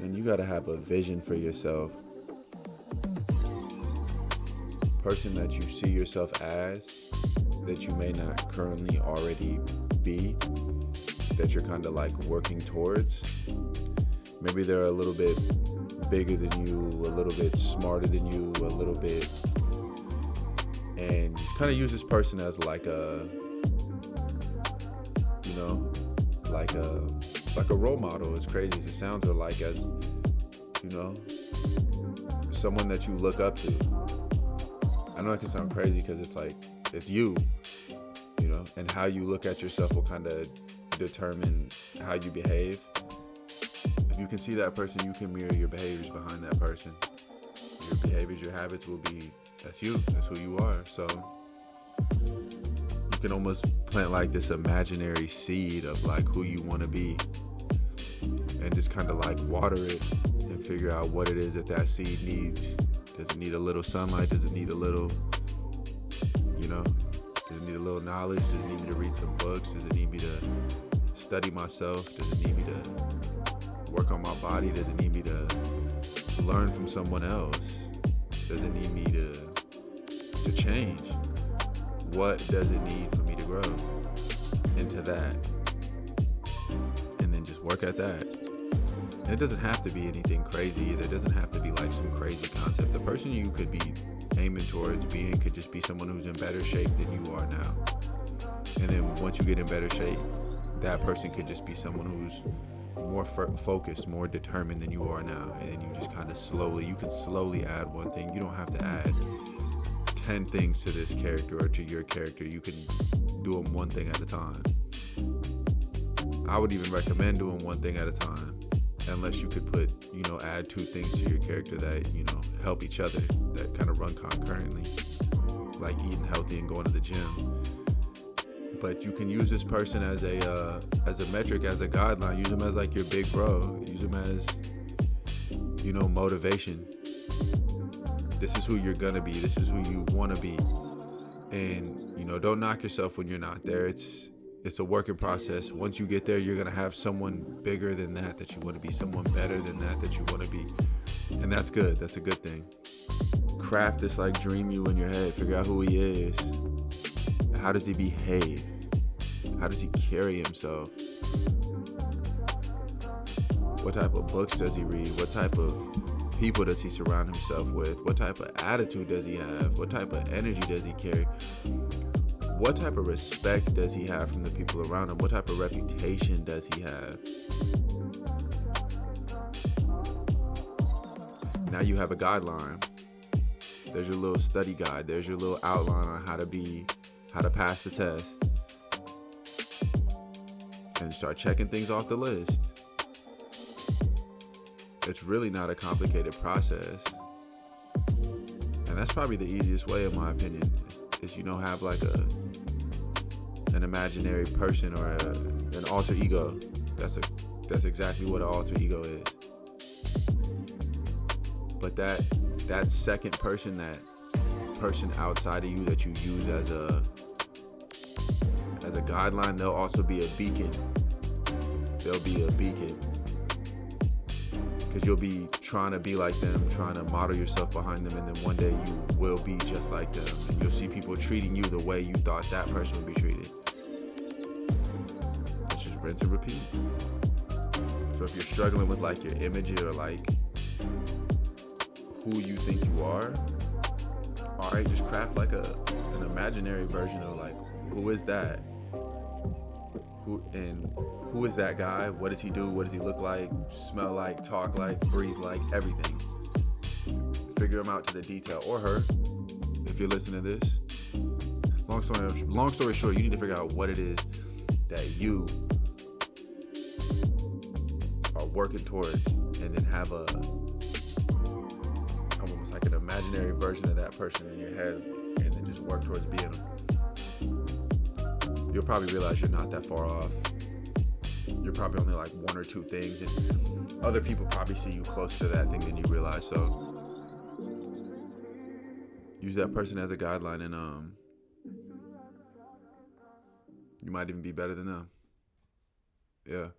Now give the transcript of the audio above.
And you got to have a vision for yourself, person that you see yourself as, that you may not currently already be, that you're kind of like working towards. Maybe they're a little bit bigger than you, a little bit smarter than you, a little bit, and kind of use this person as like a, you know, like a role model, as crazy as it sounds, or like as, you know, someone that you look up to. I know it can sound crazy because it's like, it's you, you know, and how you look at yourself will kind of determine how you behave. If you can see that person, you can mirror your behaviors behind that person. Your behaviors, your habits will be, that's you, that's who you are. So you can almost plant like this imaginary seed of like who you want to be, and just kind of like water it and figure out what it is that seed needs. Does it need a little sunlight? Does it need a little, you know, does it need a little knowledge? Does it need me to read some books? Does it need me to study myself? Does it need me to work on my body? Does it need me to learn from someone else? Does it need me to change? What does it need for me to grow into that? And then just work at that. And it doesn't have to be anything crazy. There doesn't have to be like some crazy concept. The person you could be aiming towards being could just be someone who's in better shape than you are now. And then once you get in better shape, that person could just be someone who's more focused, more determined than you are now. And then you just kind of you can slowly add one thing. You don't have to add 10 things to this character or to your character. You can do them one thing at a time. I would even recommend doing one thing at a time, unless you could put, you know, add 2 things to your character that, you know, help each other, that kind of run concurrently, like eating healthy and going to the gym. But you can use this person as a metric, as a guideline. Use them as like your big bro. Use them as, you know, motivation. This is who you're gonna be. This is who you want to be. And, you know, don't knock yourself when you're not there. It's a working process. Once you get there, you're gonna have someone bigger than that you want to be, someone better than that you want to be, and that's good. That's a good thing. Craft this like dream you in your head. Figure out who he is. How does he behave? How does he carry himself? What type of books does he read? What type of people does he surround himself with? What type of attitude does he have? What type of energy does he carry? What type of respect does he have from the people around him? What type of reputation does he have? Now you have a guideline. There's your little study guide. There's your little outline on how to pass the test. And start checking things off the list. It's really not a complicated process. And that's probably the easiest way, in my opinion, is, you know, have like an imaginary person or an alter ego. That's exactly what an alter ego is. But that second person, that person outside of you that you use as a guideline, they'll also be a beacon. They'll be a beacon. Because you'll be trying to be like them, trying to model yourself behind them, and then one day you will be just like them. And you'll see people treating you the way you thought that person would be treated. It's just rinse and repeat. So if you're struggling with like your image or like who you think you are, alright, just craft like an imaginary version of like, who is that? Who is that guy? What does he do? What does he look like, smell like, talk like, breathe like, everything. Figure him out to the detail, or her, if you're listening to this. Long story short, you need to figure out what it is that you are working towards, and then have almost like an imaginary version of that person in your head, and then just work towards being them. You'll probably realize you're not that far off. You're probably only like 1 or 2 things, and other people probably see you closer to that thing than you realize. So use that person as a guideline, and you might even be better than them. Yeah.